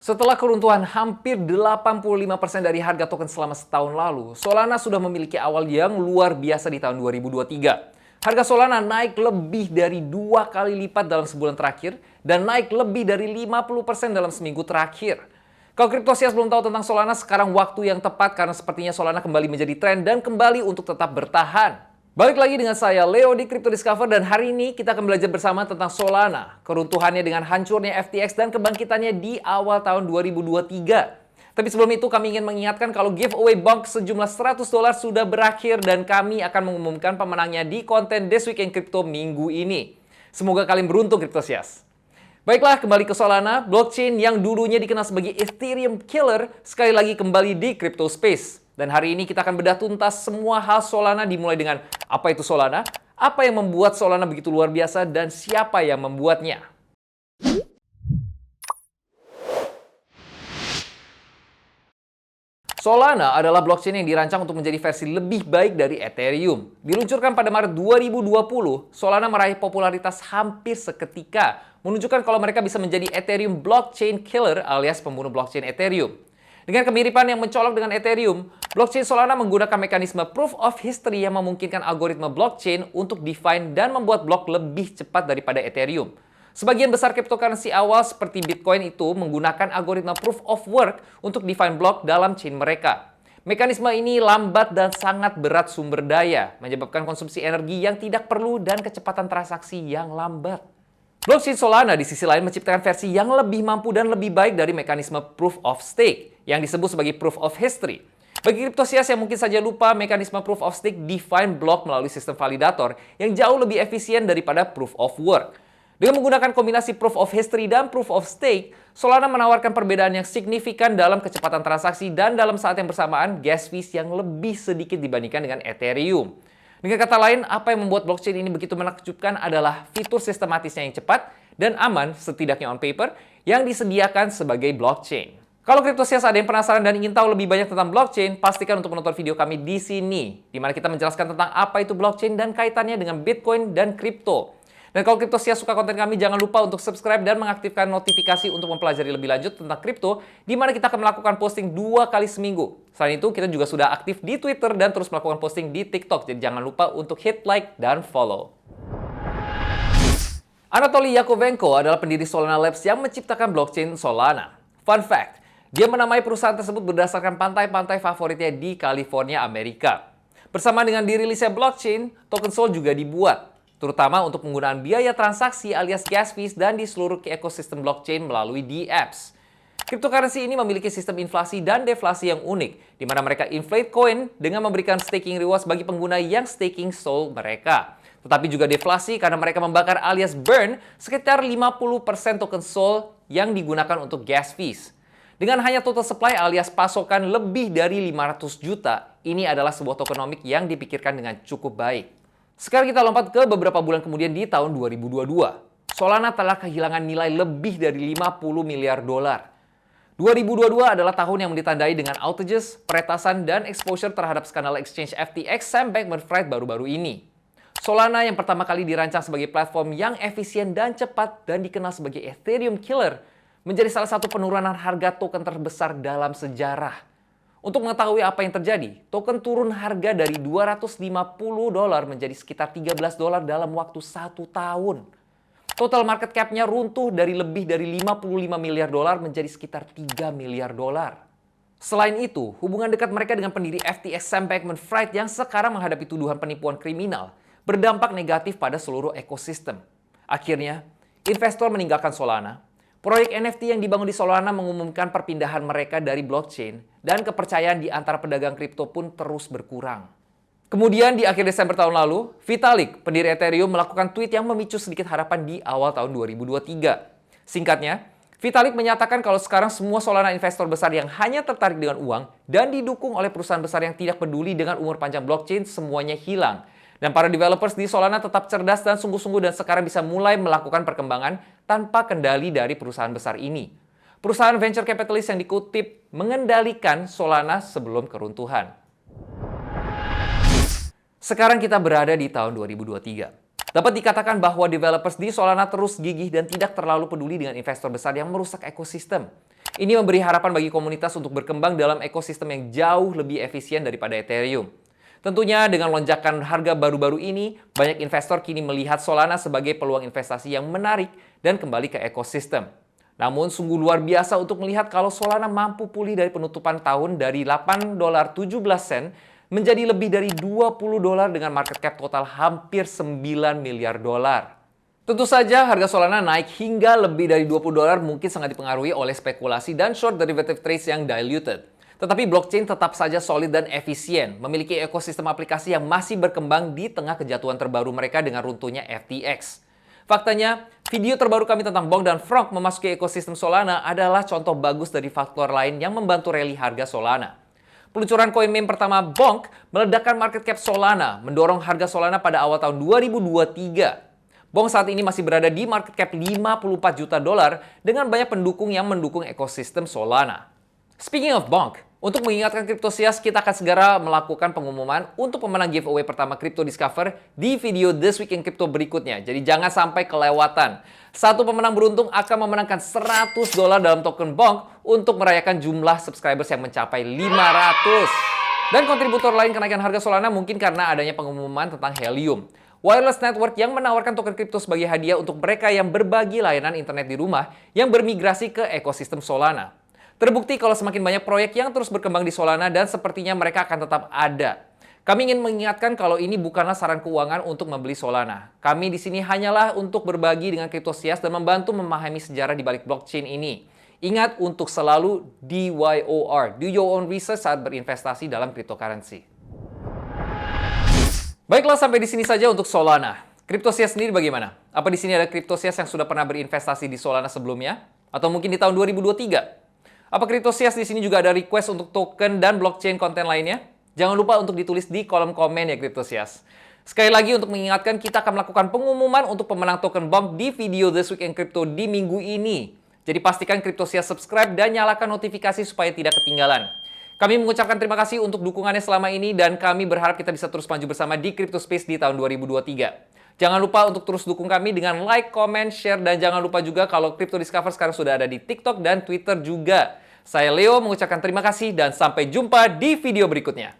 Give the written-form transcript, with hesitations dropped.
Setelah keruntuhan hampir 85% dari harga token selama setahun lalu, Solana sudah memiliki awal yang luar biasa di tahun 2023. Harga Solana naik lebih dari 2 kali lipat dalam sebulan terakhir dan naik lebih dari 50% dalam seminggu terakhir. Kalau Cryptosias belum tahu tentang Solana, sekarang waktu yang tepat karena sepertinya Solana kembali menjadi tren dan kembali untuk tetap bertahan. Balik lagi dengan saya, Leo di Crypto Discover, dan hari ini kita akan belajar bersama tentang Solana, keruntuhannya dengan hancurnya FTX dan kebangkitannya di awal tahun 2023. Tapi sebelum itu kami ingin mengingatkan kalau giveaway box sejumlah $100 sudah berakhir dan kami akan mengumumkan pemenangnya di konten This Week in Crypto minggu ini. Semoga kalian beruntung, Cryptosias. Baiklah, kembali ke Solana, blockchain yang dulunya dikenal sebagai Ethereum Killer, sekali lagi kembali di crypto space. Dan hari ini kita akan bedah tuntas semua hal Solana, dimulai dengan apa itu Solana, apa yang membuat Solana begitu luar biasa, dan siapa yang membuatnya. Solana adalah blockchain yang dirancang untuk menjadi versi lebih baik dari Ethereum. Diluncurkan pada Maret 2020, Solana meraih popularitas hampir seketika, menunjukkan kalau mereka bisa menjadi Ethereum blockchain killer alias pembunuh blockchain Ethereum. Dengan kemiripan yang mencolok dengan Ethereum, blockchain Solana menggunakan mekanisme proof of history yang memungkinkan algoritma blockchain untuk define dan membuat blok lebih cepat daripada Ethereum. Sebagian besar cryptocurrency awal seperti Bitcoin itu menggunakan algoritma proof of work untuk define blok dalam chain mereka. Mekanisme ini lambat dan sangat berat sumber daya, menyebabkan konsumsi energi yang tidak perlu dan kecepatan transaksi yang lambat. Blockchain Solana di sisi lain menciptakan versi yang lebih mampu dan lebih baik dari mekanisme proof of stake, yang disebut sebagai proof of history. Bagi Cryptosias yang mungkin saja lupa, mekanisme proof of stake define blok melalui sistem validator yang jauh lebih efisien daripada proof of work. Dengan menggunakan kombinasi proof of history dan proof of stake, Solana menawarkan perbedaan yang signifikan dalam kecepatan transaksi dan dalam saat yang bersamaan gas fees yang lebih sedikit dibandingkan dengan Ethereum. Dengan kata lain, apa yang membuat blockchain ini begitu menakjubkan adalah fitur sistematisnya yang cepat dan aman, setidaknya on paper, yang disediakan sebagai blockchain. Kalau Cryptosias ada yang penasaran dan ingin tahu lebih banyak tentang blockchain, pastikan untuk menonton video kami di sini, di mana kita menjelaskan tentang apa itu blockchain dan kaitannya dengan Bitcoin dan kripto. Dan kalau Cryptosias suka konten kami, jangan lupa untuk subscribe dan mengaktifkan notifikasi untuk mempelajari lebih lanjut tentang kripto, di mana kita akan melakukan posting 2 kali seminggu. Selain itu, kita juga sudah aktif di Twitter dan terus melakukan posting di TikTok, jadi jangan lupa untuk hit like dan follow. Anatoly Yakovenko adalah pendiri Solana Labs yang menciptakan blockchain Solana. Fun fact, dia menamai perusahaan tersebut berdasarkan pantai-pantai favoritnya di California, Amerika. Bersama dengan dirilisnya blockchain, token Sol juga dibuat, terutama untuk penggunaan biaya transaksi alias gas fees dan di seluruh ekosistem blockchain melalui dApps. Cryptocurrency ini memiliki sistem inflasi dan deflasi yang unik, di mana mereka inflate coin dengan memberikan staking rewards bagi pengguna yang staking Sol mereka. Tetapi juga deflasi karena mereka membakar alias burn sekitar 50% token Sol yang digunakan untuk gas fees. Dengan hanya total supply alias pasokan lebih dari 500 juta, ini adalah sebuah tokenomics yang dipikirkan dengan cukup baik. Sekarang kita lompat ke beberapa bulan kemudian di tahun 2022. Solana telah kehilangan nilai lebih dari 50 miliar dolar. 2022 adalah tahun yang ditandai dengan outages, peretasan, dan exposure terhadap skandal exchange FTX Sam Bankman-Fried baru-baru ini. Solana yang pertama kali dirancang sebagai platform yang efisien dan cepat dan dikenal sebagai Ethereum Killer, menjadi salah satu penurunan harga token terbesar dalam sejarah. Untuk mengetahui apa yang terjadi, token turun harga dari $250 menjadi sekitar $13 dalam waktu 1 tahun. Total market cap-nya runtuh dari lebih dari $55 miliar menjadi sekitar $3 miliar. Selain itu, hubungan dekat mereka dengan pendiri FTX Sam Bankman-Fried yang sekarang menghadapi tuduhan penipuan kriminal berdampak negatif pada seluruh ekosistem. Akhirnya, investor meninggalkan Solana. Proyek NFT yang dibangun di Solana mengumumkan perpindahan mereka dari blockchain dan kepercayaan di antara pedagang kripto pun terus berkurang. Kemudian di akhir Desember tahun lalu, Vitalik, pendiri Ethereum, melakukan tweet yang memicu sedikit harapan di awal tahun 2023. Singkatnya, Vitalik menyatakan kalau sekarang semua Solana investor besar yang hanya tertarik dengan uang dan didukung oleh perusahaan besar yang tidak peduli dengan umur panjang blockchain semuanya hilang. Dan para developers di Solana tetap cerdas dan sungguh-sungguh dan sekarang bisa mulai melakukan perkembangan tanpa kendali dari perusahaan besar ini. Perusahaan venture capitalist yang dikutip mengendalikan Solana sebelum keruntuhan. Sekarang kita berada di tahun 2023. Dapat dikatakan bahwa developers di Solana terus gigih dan tidak terlalu peduli dengan investor besar yang merusak ekosistem. Ini memberi harapan bagi komunitas untuk berkembang dalam ekosistem yang jauh lebih efisien daripada Ethereum. Tentunya dengan lonjakan harga baru-baru ini, banyak investor kini melihat Solana sebagai peluang investasi yang menarik dan kembali ke ekosistem. Namun sungguh luar biasa untuk melihat kalau Solana mampu pulih dari penutupan tahun dari $8.17 menjadi lebih dari $20 dengan market cap total hampir $9 miliar. Tentu saja harga Solana naik hingga lebih dari $20 mungkin sangat dipengaruhi oleh spekulasi dan short derivative trades yang diluted. Tetapi blockchain tetap saja solid dan efisien, memiliki ekosistem aplikasi yang masih berkembang di tengah kejatuhan terbaru mereka dengan runtuhnya FTX. Faktanya, video terbaru kami tentang Bonk dan Frank memasuki ekosistem Solana adalah contoh bagus dari faktor lain yang membantu rally harga Solana. Peluncuran koin meme pertama Bonk meledakkan market cap Solana, mendorong harga Solana pada awal tahun 2023. Bonk saat ini masih berada di market cap $54 juta dengan banyak pendukung yang mendukung ekosistem Solana. Speaking of Bonk, untuk mengingatkan Cryptosias, kita akan segera melakukan pengumuman untuk pemenang giveaway pertama Crypto Discover di video This Week in Crypto berikutnya. Jadi jangan sampai kelewatan. Satu pemenang beruntung akan memenangkan $100 dalam token Bonk untuk merayakan jumlah subscribers yang mencapai 500. Dan kontributor lain kenaikan harga Solana mungkin karena adanya pengumuman tentang Helium, wireless network yang menawarkan token kripto sebagai hadiah untuk mereka yang berbagi layanan internet di rumah yang bermigrasi ke ekosistem Solana. Terbukti kalau semakin banyak proyek yang terus berkembang di Solana dan sepertinya mereka akan tetap ada. Kami ingin mengingatkan kalau ini bukanlah saran keuangan untuk membeli Solana. Kami di sini hanyalah untuk berbagi dengan Cryptosias dan membantu memahami sejarah di balik blockchain ini. Ingat untuk selalu DYOR, do your own research saat berinvestasi dalam cryptocurrency. Baiklah, sampai di sini saja untuk Solana. Cryptosias sendiri bagaimana? Apa di sini ada Cryptosias yang sudah pernah berinvestasi di Solana sebelumnya? Atau mungkin di tahun 2023? Apa Cryptosias di sini juga ada request untuk token dan blockchain konten lainnya? Jangan lupa untuk ditulis di kolom komen ya Cryptosias. Sekali lagi untuk mengingatkan, kita akan melakukan pengumuman untuk pemenang token Bonk di video This Week in Crypto di minggu ini. Jadi pastikan Cryptosias subscribe dan nyalakan notifikasi supaya tidak ketinggalan. Kami mengucapkan terima kasih untuk dukungannya selama ini dan kami berharap kita bisa terus maju bersama di Crypto Space di tahun 2023. Jangan lupa untuk terus dukung kami dengan like, comment, share, dan jangan lupa juga kalau Crypto Discover sekarang sudah ada di TikTok dan Twitter juga. Saya Leo mengucapkan terima kasih dan sampai jumpa di video berikutnya.